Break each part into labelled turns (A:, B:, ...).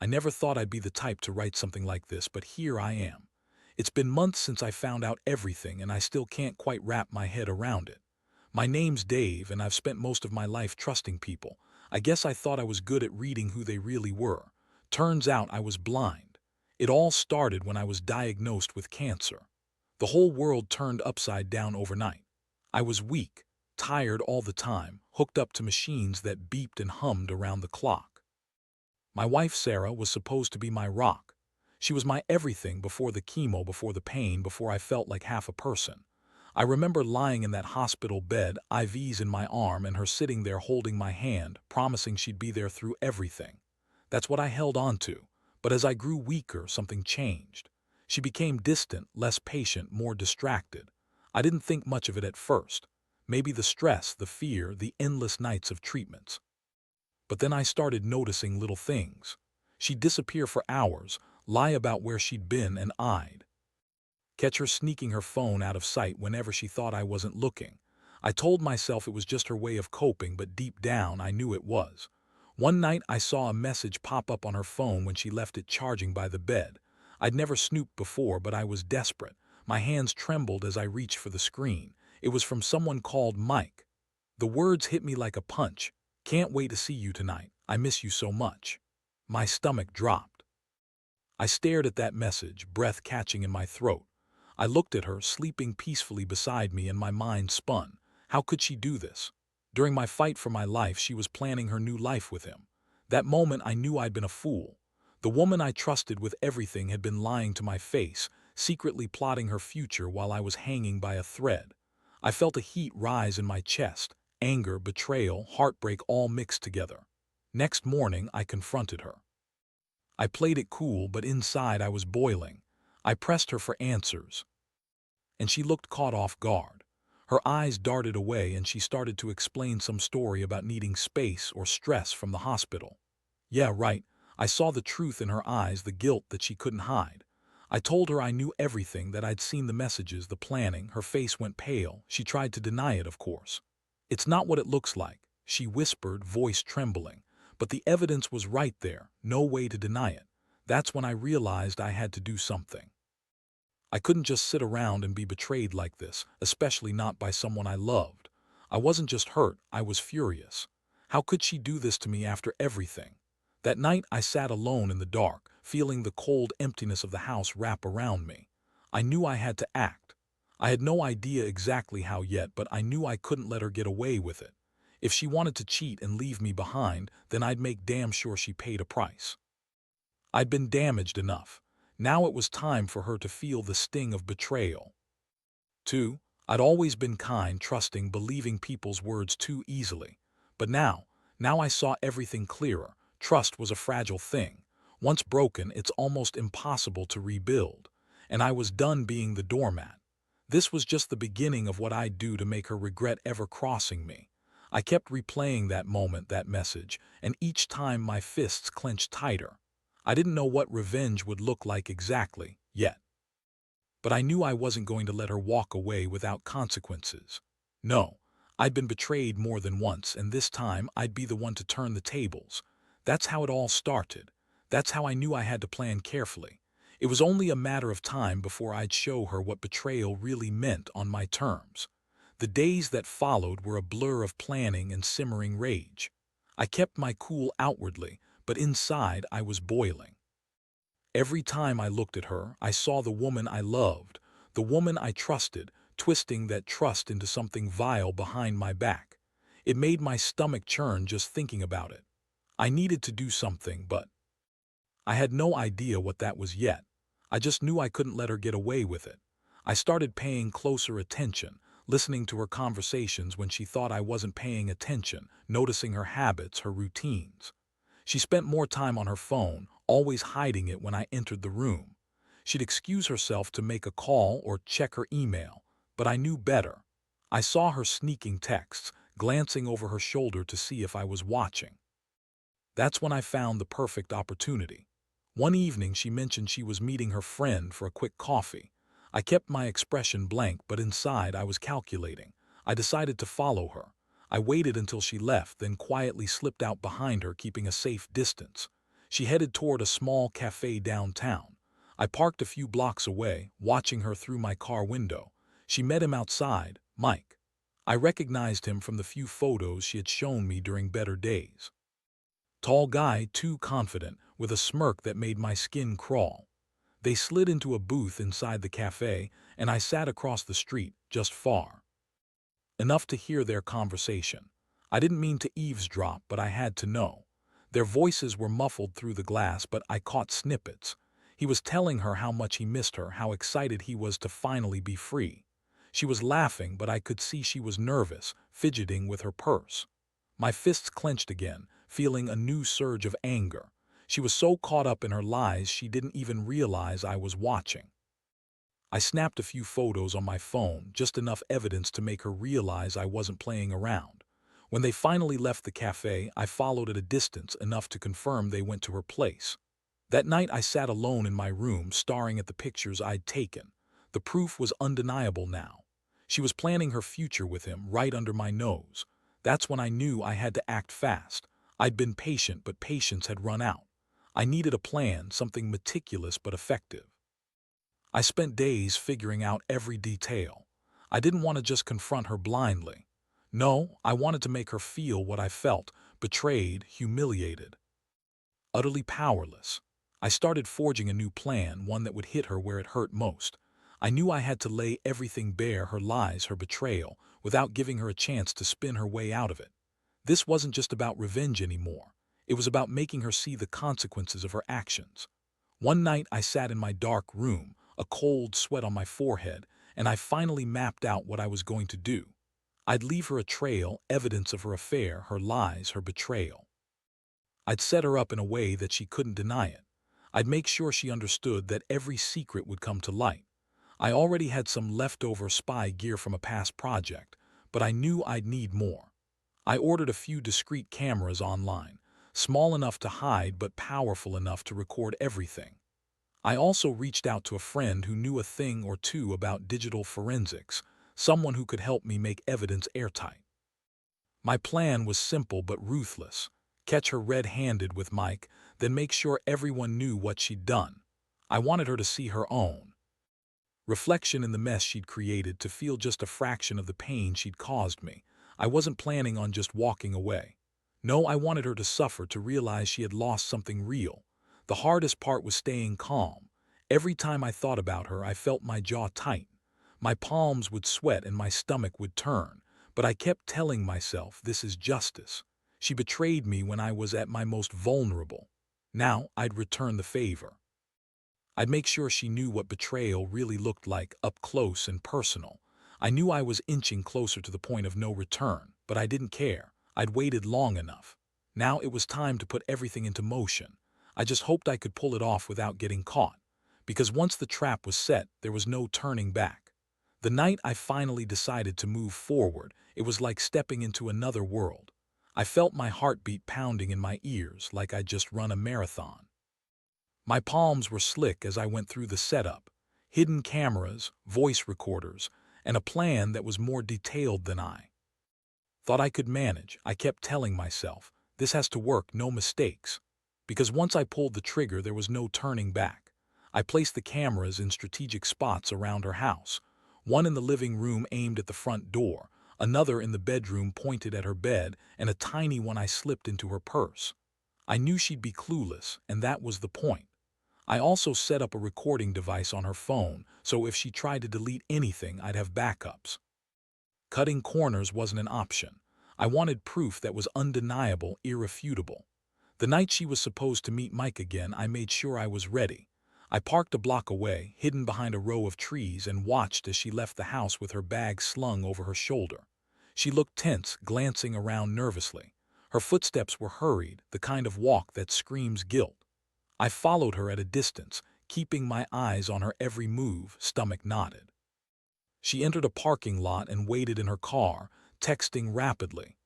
A: I never thought I'd be the type to write something like this, but here I am. It's been months since I found out everything, and I still can't quite wrap my head around it. My name's Dave, and I've spent most of my life trusting people. I guess I thought I was good at reading who they really were. Turns out I was blind. It all started when I was diagnosed with cancer. The whole world turned upside down overnight. I was weak, tired all the time, hooked up to machines that beeped and hummed around the clock. My wife Sarah was supposed to be my rock. She was my everything before the chemo, before the pain, before I felt like half a person. I remember lying in that hospital bed, IVs in my arm, and her sitting there holding my hand, promising she'd be there through everything. That's what I held on to. But as I grew weaker, something changed. She became distant, less patient, more distracted. I didn't think much of it at first. Maybe the stress, the fear, the endless nights of treatments. But then I started noticing little things. She'd disappear for hours, lie about where she'd been, and I'd catch her sneaking her phone out of sight whenever she thought I wasn't looking. I told myself it was just her way of coping, but deep down I knew it was. One night I saw a message pop up on her phone when she left it charging by the bed. I'd never snooped before, but I was desperate. My hands trembled as I reached for the screen. It was from someone called Mike. The words hit me like a punch. "Can't wait to see you tonight. I miss you so much." My stomach dropped. I stared at that message, breath catching in my throat. I looked at her, sleeping peacefully beside me, and my mind spun. How could she do this? During my fight for my life, she was planning her new life with him. That moment I knew I'd been a fool. The woman I trusted with everything had been lying to my face, secretly plotting her future while I was hanging by a thread. I felt a heat rise in my chest, anger, betrayal, heartbreak all mixed together. Next morning, I confronted her. I played it cool, but inside I was boiling. I pressed her for answers, and she looked caught off guard. Her eyes darted away, and she started to explain some story about needing space or stress from the hospital. Yeah, right. I saw the truth in her eyes, the guilt that she couldn't hide. I told her I knew everything, that I'd seen the messages, the planning. Her face went pale. She tried to deny it, of course. "It's not what it looks like," she whispered, voice trembling. But the evidence was right there, no way to deny it. That's when I realized I had to do something. I couldn't just sit around and be betrayed like this, especially not by someone I loved. I wasn't just hurt, I was furious. How could she do this to me after everything? That night I sat alone in the dark, feeling the cold emptiness of the house wrap around me. I knew I had to act. I had no idea exactly how yet, but I knew I couldn't let her get away with it. If she wanted to cheat and leave me behind, then I'd make damn sure she paid a price. I'd been damaged enough. Now it was time for her to feel the sting of betrayal. 2. I'd always been kind, trusting, believing people's words too easily. But now I saw everything clearer. Trust was a fragile thing. Once broken, it's almost impossible to rebuild. And I was done being the doormat. This was just the beginning of what I'd do to make her regret ever crossing me. I kept replaying that moment, that message, and each time my fists clenched tighter. I didn't know what revenge would look like exactly, yet. But I knew I wasn't going to let her walk away without consequences. No, I'd been betrayed more than once, and this time I'd be the one to turn the tables. That's how it all started. That's how I knew I had to plan carefully. It was only a matter of time before I'd show her what betrayal really meant on my terms. The days that followed were a blur of planning and simmering rage. I kept my cool outwardly, but inside I was boiling. Every time I looked at her, I saw the woman I loved, the woman I trusted, twisting that trust into something vile behind my back. It made my stomach churn just thinking about it. I needed to do something, but I had no idea what that was yet. I just knew I couldn't let her get away with it. I started paying closer attention, listening to her conversations when she thought I wasn't paying attention, noticing her habits, her routines. She spent more time on her phone, always hiding it when I entered the room. She'd excuse herself to make a call or check her email, but I knew better. I saw her sneaking texts, glancing over her shoulder to see if I was watching. That's when I found the perfect opportunity. One evening she mentioned she was meeting her friend for a quick coffee. I kept my expression blank, but inside I was calculating. I decided to follow her. I waited until she left, then quietly slipped out behind her, keeping a safe distance. She headed toward a small cafe downtown. I parked a few blocks away, watching her through my car window. She met him outside, Mike. I recognized him from the few photos she had shown me during better days. Tall guy, too confident, with a smirk that made my skin crawl. They slid into a booth inside the cafe, and I sat across the street, just far enough to hear their conversation. I didn't mean to eavesdrop, but I had to know. Their voices were muffled through the glass, but I caught snippets. He was telling her how much he missed her, how excited he was to finally be free. She was laughing, but I could see she was nervous, fidgeting with her purse. My fists clenched again, feeling a new surge of anger. She was so caught up in her lies she didn't even realize I was watching. I snapped a few photos on my phone, just enough evidence to make her realize I wasn't playing around. When they finally left the cafe, I followed at a distance enough to confirm they went to her place. That night I sat alone in my room, staring at the pictures I'd taken. The proof was undeniable now. She was planning her future with him right under my nose. That's when I knew I had to act fast. I'd been patient, but patience had run out. I needed a plan, something meticulous but effective. I spent days figuring out every detail. I didn't want to just confront her blindly. No, I wanted to make her feel what I felt, betrayed, humiliated, utterly powerless. I started forging a new plan, one that would hit her where it hurt most. I knew I had to lay everything bare, her lies, her betrayal, without giving her a chance to spin her way out of it. This wasn't just about revenge anymore. It was about making her see the consequences of her actions. One night I sat in my dark room, a cold sweat on my forehead, and I finally mapped out what I was going to do. I'd leave her a trail, evidence of her affair, her lies, her betrayal. I'd set her up in a way that she couldn't deny it. I'd make sure she understood that every secret would come to light. I already had some leftover spy gear from a past project, but I knew I'd need more. I ordered a few discreet cameras online, small enough to hide but powerful enough to record everything. I also reached out to a friend who knew a thing or two about digital forensics, someone who could help me make evidence airtight. My plan was simple but ruthless. Catch her red-handed with Mike, then make sure everyone knew what she'd done. I wanted her to see her own reflection in the mess she'd created, to feel just a fraction of the pain she'd caused me. I wasn't planning on just walking away. No, I wanted her to suffer, to realize she had lost something real. The hardest part was staying calm. Every time I thought about her, I felt my jaw tighten. My palms would sweat and my stomach would turn. But I kept telling myself, this is justice. She betrayed me when I was at my most vulnerable. Now I'd return the favor. I'd make sure she knew what betrayal really looked like, up close and personal. I knew I was inching closer to the point of no return, but I didn't care. I'd waited long enough. Now it was time to put everything into motion. I just hoped I could pull it off without getting caught. Because once the trap was set, there was no turning back. The night I finally decided to move forward, it was like stepping into another world. I felt my heartbeat pounding in my ears like I'd just run a marathon. My palms were slick as I went through the setup, hidden cameras, voice recorders, and a plan that was more detailed than I thought I could manage. I kept telling myself, this has to work, no mistakes. Because once I pulled the trigger, there was no turning back. I placed the cameras in strategic spots around her house. One in the living room aimed at the front door, another in the bedroom pointed at her bed, and a tiny one I slipped into her purse. I knew she'd be clueless, and that was the point. I also set up a recording device on her phone, so if she tried to delete anything, I'd have backups. Cutting corners wasn't an option. I wanted proof that was undeniable, irrefutable. The night she was supposed to meet Mike again, I made sure I was ready. I parked a block away, hidden behind a row of trees, and watched as she left the house with her bag slung over her shoulder. She looked tense, glancing around nervously. Her footsteps were hurried, the kind of walk that screams guilt. I followed her at a distance, keeping my eyes on her every move, stomach knotted. She entered a parking lot and waited in her car, texting rapidly.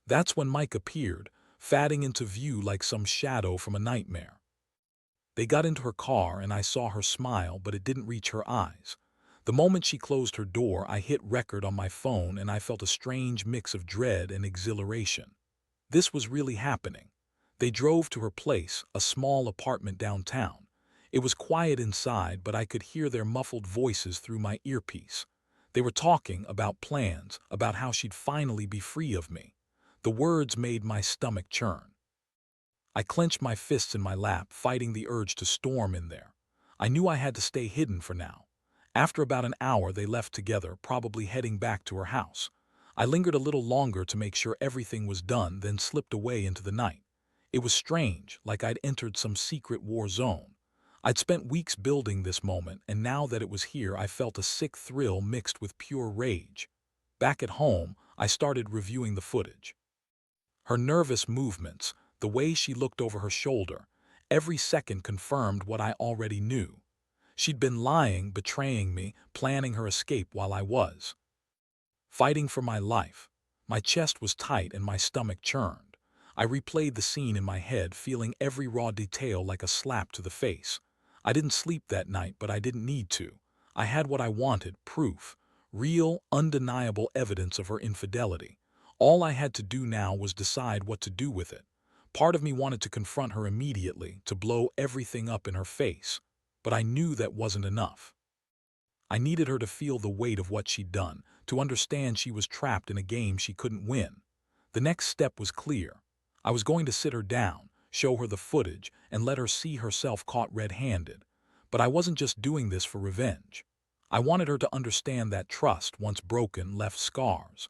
A: That's when Mike appeared, fading into view like some shadow from a nightmare. They got into her car and I saw her smile, but it didn't reach her eyes. The moment she closed her door, I hit record on my phone and I felt a strange mix of dread and exhilaration. This was really happening. They drove to her place, a small apartment downtown. It was quiet inside, but I could hear their muffled voices through my earpiece. They were talking about plans, about how she'd finally be free of me. The words made my stomach churn. I clenched my fists in my lap, fighting the urge to storm in there. I knew I had to stay hidden for now. After about an hour, they left together, probably heading back to her house. I lingered a little longer to make sure everything was done, then slipped away into the night. It was strange, like I'd entered some secret war zone. I'd spent weeks building this moment, and now that it was here, I felt a sick thrill mixed with pure rage. Back at home, I started reviewing the footage. Her nervous movements, the way she looked over her shoulder, every second confirmed what I already knew. She'd been lying, betraying me, planning her escape while I was fighting for my life. My chest was tight and my stomach churned. I replayed the scene in my head, feeling every raw detail like a slap to the face. I didn't sleep that night, but I didn't need to. I had what I wanted, proof, real, undeniable evidence of her infidelity. All I had to do now was decide what to do with it. Part of me wanted to confront her immediately, to blow everything up in her face. But I knew that wasn't enough. I needed her to feel the weight of what she'd done, to understand she was trapped in a game she couldn't win. The next step was clear. I was going to sit her down, show her the footage, and let her see herself caught red-handed. But I wasn't just doing this for revenge. I wanted her to understand that trust, once broken, left scars.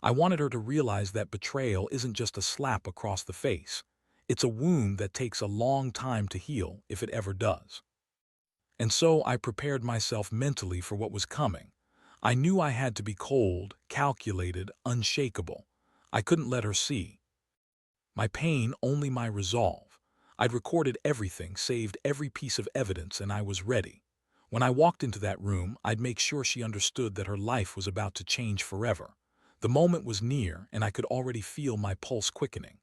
A: I wanted her to realize that betrayal isn't just a slap across the face. It's a wound that takes a long time to heal, if it ever does. And so I prepared myself mentally for what was coming. I knew I had to be cold, calculated, unshakable. I couldn't let her see my pain, only my resolve. I'd recorded everything, saved every piece of evidence, and I was ready. When I walked into that room, I'd make sure she understood that her life was about to change forever. The moment was near, and I could already feel my pulse quickening.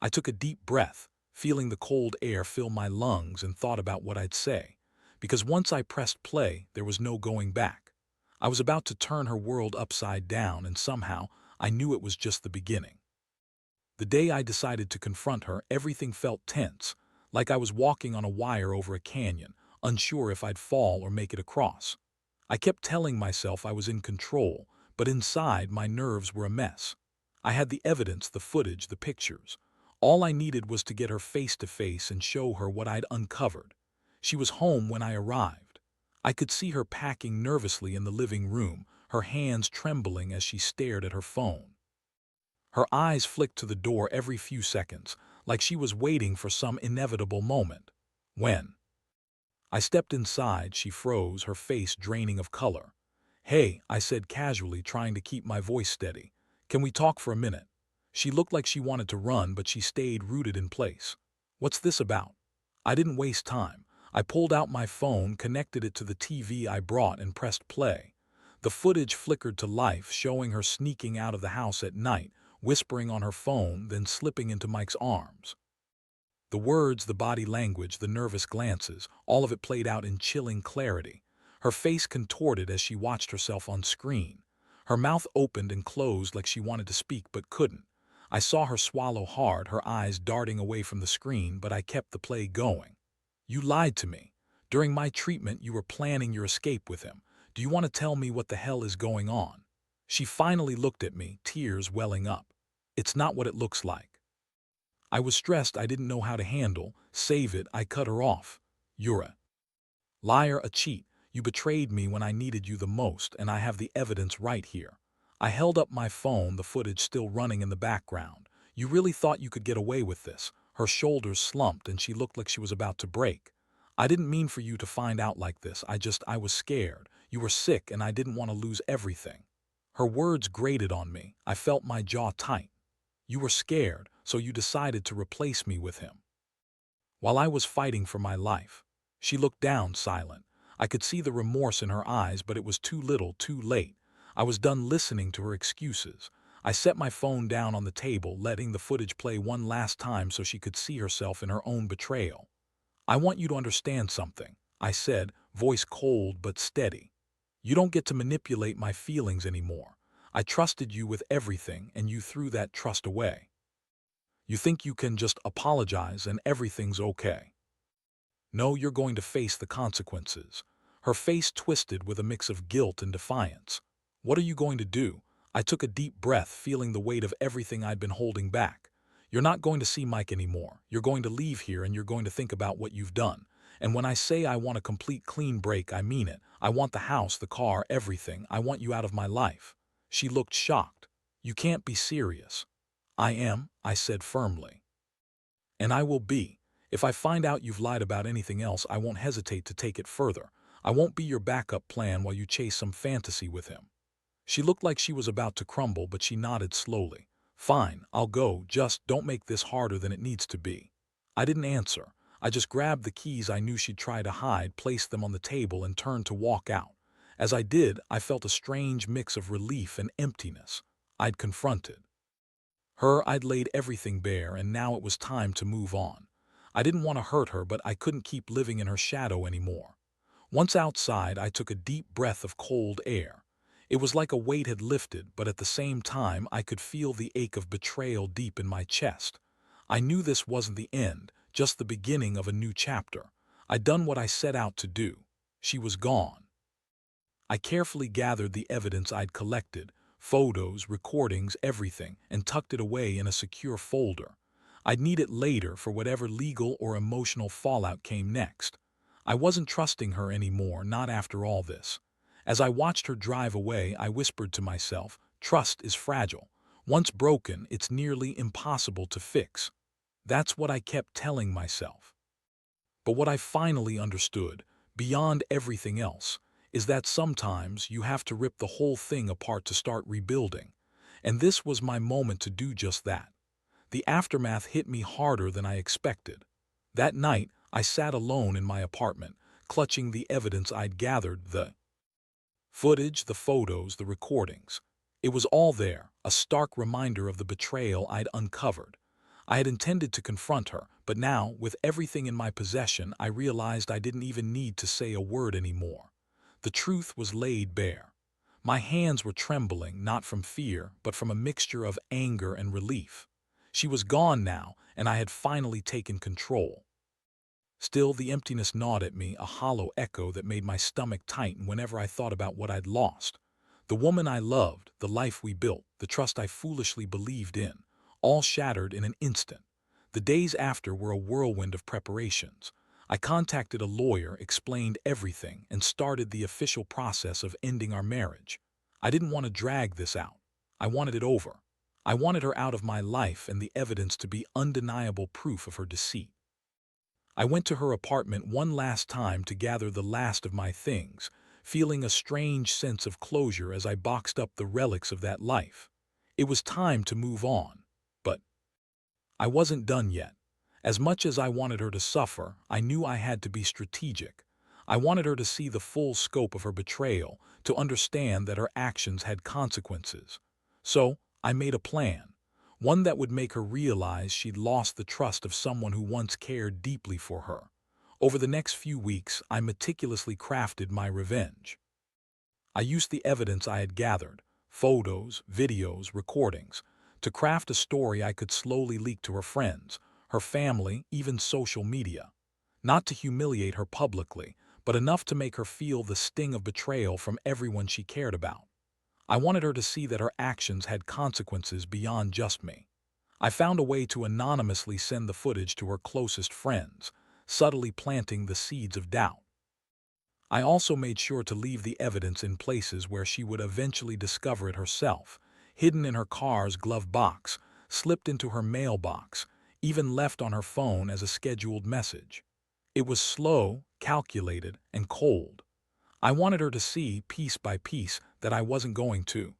A: I took a deep breath, feeling the cold air fill my lungs, and thought about what I'd say. Because once I pressed play, there was no going back. I was about to turn her world upside down, and somehow I knew it was just the beginning. The day I decided to confront her, everything felt tense, like I was walking on a wire over a canyon, unsure if I'd fall or make it across. I kept telling myself I was in control, but inside my nerves were a mess. I had the evidence, the footage, the pictures. All I needed was to get her face to face and show her what I'd uncovered. She was home when I arrived. I could see her packing nervously in the living room, her hands trembling as she stared at her phone. Her eyes flicked to the door every few seconds, like she was waiting for some inevitable moment. When I stepped inside, she froze, her face draining of color. "Hey," I said casually, trying to keep my voice steady. "Can we talk for a minute?" She looked like she wanted to run, but she stayed rooted in place. "What's this about?" I didn't waste time. I pulled out my phone, connected it to the TV I brought, and pressed play. The footage flickered to life, showing her sneaking out of the house at night, whispering on her phone, then slipping into Mike's arms. The words, the body language, the nervous glances, all of it played out in chilling clarity. Her face contorted as she watched herself on screen. Her mouth opened and closed like she wanted to speak but couldn't. I saw her swallow hard, her eyes darting away from the screen, but I kept the play going. "You lied to me. During my treatment, you were planning your escape with him. Do you want to tell me what the hell is going on?" She finally looked at me, tears welling up. "It's not what it looks like." I was stressed. I didn't know how to handle. Save it. I cut her off. "You're a liar, a cheat. You betrayed me when I needed you the most, and I have the evidence right here." I held up my phone, the footage still running in the background. "You really thought you could get away with this?" Her shoulders slumped and she looked like she was about to break. "I didn't mean for you to find out like this. I was scared. You were sick and I didn't want to lose everything." Her words grated on me. I felt my jaw tight. "You were scared, so you decided to replace me with him." While I was fighting for my life. She looked down, silent. I could see the remorse in her eyes, but it was too little, too late. I was done listening to her excuses. I set my phone down on the table, letting the footage play one last time so she could see herself in her own betrayal. "I want you to understand something," I said, voice cold but steady. "You don't get to manipulate my feelings anymore. I trusted you with everything, and you threw that trust away." You think you can just apologize and everything's okay. No, you're going to face the consequences. Her face twisted with a mix of guilt and defiance. What are you going to do? I took a deep breath, feeling the weight of everything I'd been holding back. You're not going to see Mike anymore. You're going to leave here and you're going to think about what you've done. And when I say I want a complete clean break, I mean it. I want the house, the car, everything. I want you out of my life. She looked shocked. You can't be serious. I am, I said firmly. And I will be. If I find out you've lied about anything else, I won't hesitate to take it further. I won't be your backup plan while you chase some fantasy with him. She looked like she was about to crumble, but she nodded slowly. Fine, I'll go, just don't make this harder than it needs to be. I didn't answer. I just grabbed the keys I knew she'd try to hide, placed them on the table, and turned to walk out. As I did, I felt a strange mix of relief and emptiness. I'd confronted her, I'd laid everything bare, and now it was time to move on. I didn't want to hurt her, but I couldn't keep living in her shadow anymore. Once outside, I took a deep breath of cold air. It was like a weight had lifted, but at the same time, I could feel the ache of betrayal deep in my chest. I knew this wasn't the end, just the beginning of a new chapter. I'd done what I set out to do. She was gone. I carefully gathered the evidence I'd collected, photos, recordings, everything, and tucked it away in a secure folder. I'd need it later for whatever legal or emotional fallout came next. I wasn't trusting her anymore, not after all this. As I watched her drive away, I whispered to myself, trust is fragile. Once broken, it's nearly impossible to fix. That's what I kept telling myself. But what I finally understood, beyond everything else, is that sometimes you have to rip the whole thing apart to start rebuilding. And this was my moment to do just that. The aftermath hit me harder than I expected. That night, I sat alone in my apartment, clutching the evidence I'd gathered, the footage, the photos, the recordings. It was all there, a stark reminder of the betrayal I'd uncovered. I had intended to confront her, but now, with everything in my possession, I realized I didn't even need to say a word anymore. The truth was laid bare. My hands were trembling, not from fear, but from a mixture of anger and relief. She was gone now, and I had finally taken control. Still, the emptiness gnawed at me, a hollow echo that made my stomach tighten whenever I thought about what I'd lost. The woman I loved, the life we built, the trust I foolishly believed in, all shattered in an instant. The days after were a whirlwind of preparations. I contacted a lawyer, explained everything, and started the official process of ending our marriage. I didn't want to drag this out. I wanted it over. I wanted her out of my life and the evidence to be undeniable proof of her deceit. I went to her apartment one last time to gather the last of my things, feeling a strange sense of closure as I boxed up the relics of that life. It was time to move on, but I wasn't done yet. As much as I wanted her to suffer, I knew I had to be strategic. I wanted her to see the full scope of her betrayal, to understand that her actions had consequences. So, I made a plan. One that would make her realize she'd lost the trust of someone who once cared deeply for her. Over the next few weeks, I meticulously crafted my revenge. I used the evidence I had gathered, photos, videos, recordings, to craft a story I could slowly leak to her friends, her family, even social media. Not to humiliate her publicly, but enough to make her feel the sting of betrayal from everyone she cared about. I wanted her to see that her actions had consequences beyond just me. I found a way to anonymously send the footage to her closest friends, subtly planting the seeds of doubt. I also made sure to leave the evidence in places where she would eventually discover it herself, hidden in her car's glove box, slipped into her mailbox, even left on her phone as a scheduled message. It was slow, calculated, and cold. I wanted her to see, piece by piece, that I wasn't going to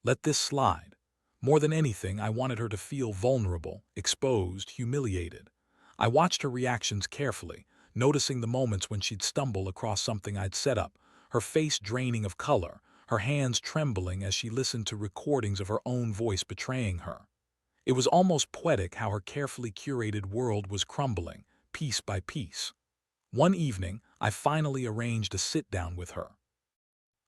A: let this slide. More than anything, I wanted her to feel vulnerable, exposed, humiliated. I watched her reactions carefully, noticing the moments when she'd stumble across something I'd set up, her face draining of color, her hands trembling as she listened to recordings of her own voice betraying her. It was almost poetic how her carefully curated world was crumbling, piece by piece. One evening, I finally arranged a sit-down with her.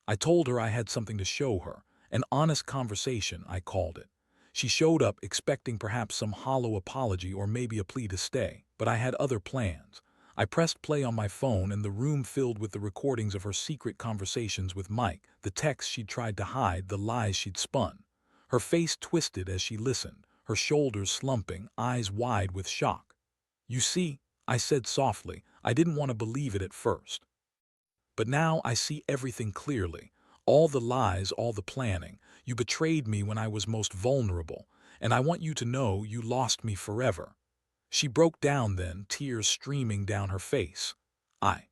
A: I told her I had something to show her, an honest conversation, I called it. She showed up expecting perhaps some hollow apology or maybe a plea to stay, but I had other plans. I pressed play on my phone and the room filled with the recordings of her secret conversations with Mike, the texts she'd tried to hide, the lies she'd spun. Her face twisted as she listened, her shoulders slumping, eyes wide with shock. "You see," I said softly, "I didn't want to believe it at first. But now I see everything clearly. All the lies, all the planning. You betrayed me when I was most vulnerable, and I want you to know you lost me forever." She broke down then, tears streaming down her face. "I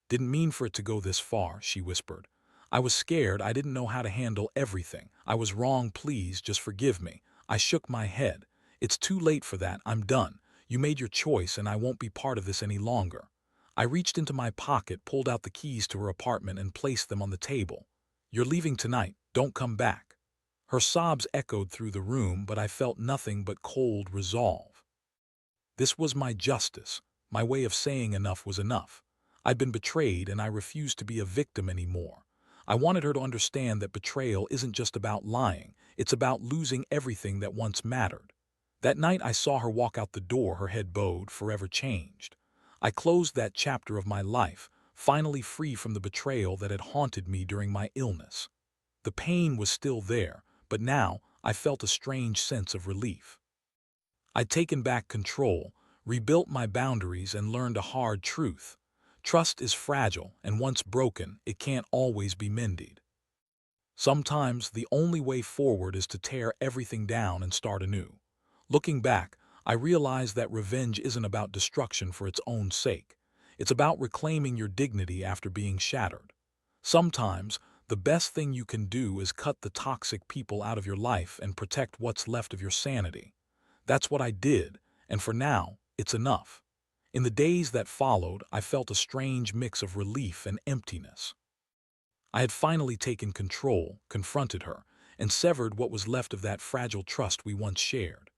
A: didn't mean for it to go this far," she whispered. "I was scared. I didn't know how to handle everything. I was wrong. Please, just forgive me." I shook my head. "It's too late for that. I'm done. You made your choice and I won't be part of this any longer." I reached into my pocket, pulled out the keys to her apartment and placed them on the table. "You're leaving tonight. Don't come back." Her sobs echoed through the room, but I felt nothing but cold resolve. This was my justice, my way of saying enough was enough. I'd been betrayed and I refused to be a victim anymore. I wanted her to understand that betrayal isn't just about lying, it's about losing everything that once mattered. That night I saw her walk out the door, her head bowed, forever changed. I closed that chapter of my life, finally free from the betrayal that had haunted me during my illness. The pain was still there, but now I felt a strange sense of relief. I'd taken back control, rebuilt my boundaries, and learned a hard truth. Trust is fragile, and once broken, it can't always be mended. Sometimes the only way forward is to tear everything down and start anew. Looking back, I realized that revenge isn't about destruction for its own sake. It's about reclaiming your dignity after being shattered. Sometimes, the best thing you can do is cut the toxic people out of your life and protect what's left of your sanity. That's what I did, and for now, it's enough. In the days that followed, I felt a strange mix of relief and emptiness. I had finally taken control, confronted her, and severed what was left of that fragile trust we once shared.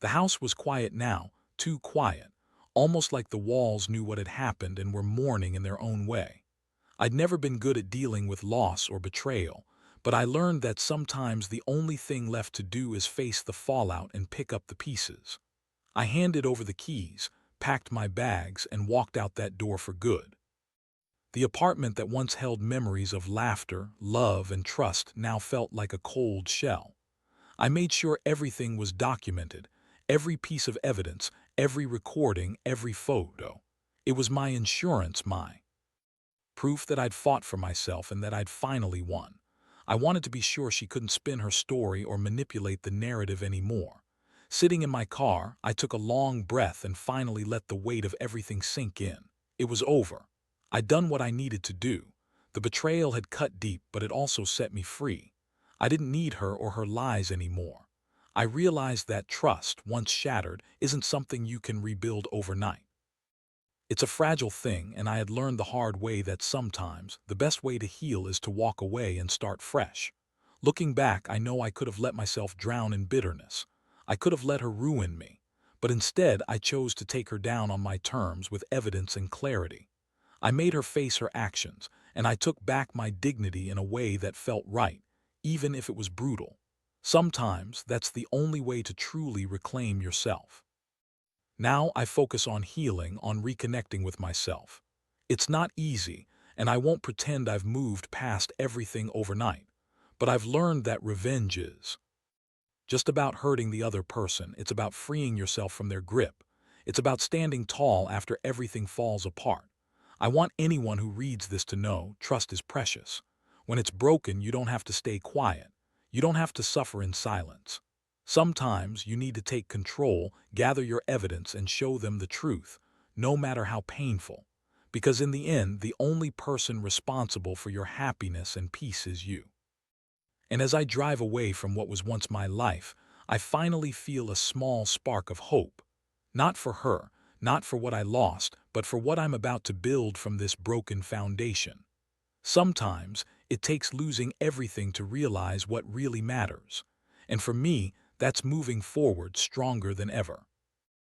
A: The house was quiet now, too quiet, almost like the walls knew what had happened and were mourning in their own way. I'd never been good at dealing with loss or betrayal, but I learned that sometimes the only thing left to do is face the fallout and pick up the pieces. I handed over the keys, packed my bags, and walked out that door for good. The apartment that once held memories of laughter, love, and trust now felt like a cold shell. I made sure everything was documented, every piece of evidence, every recording, every photo. It was my insurance, my proof that I'd fought for myself and that I'd finally won. I wanted to be sure she couldn't spin her story or manipulate the narrative anymore. Sitting in my car, I took a long breath and finally let the weight of everything sink in. It was over. I'd done what I needed to do. The betrayal had cut deep, but it also set me free. I didn't need her or her lies anymore. I realized that trust, once shattered, isn't something you can rebuild overnight. It's a fragile thing, and I had learned the hard way that sometimes the best way to heal is to walk away and start fresh. Looking back, I know I could have let myself drown in bitterness. I could have let her ruin me. But instead, I chose to take her down on my terms with evidence and clarity. I made her face her actions, and I took back my dignity in a way that felt right, even if it was brutal. Sometimes that's the only way to truly reclaim yourself. Now I focus on healing, on reconnecting with myself. It's not easy, and I won't pretend I've moved past everything overnight. But I've learned that revenge is just about hurting the other person. It's about freeing yourself from their grip. It's about standing tall after everything falls apart. I want anyone who reads this to know trust is precious. When it's broken, you don't have to stay quiet. You don't have to suffer in silence. Sometimes you need to take control, gather your evidence, and show them the truth, no matter how painful. Because in the end, the only person responsible for your happiness and peace is you. And as I drive away from what was once my life, I finally feel a small spark of hope. Not for her, not for what I lost, but for what I'm about to build from this broken foundation. Sometimes it takes losing everything to realize what really matters. And for me, that's moving forward stronger than ever.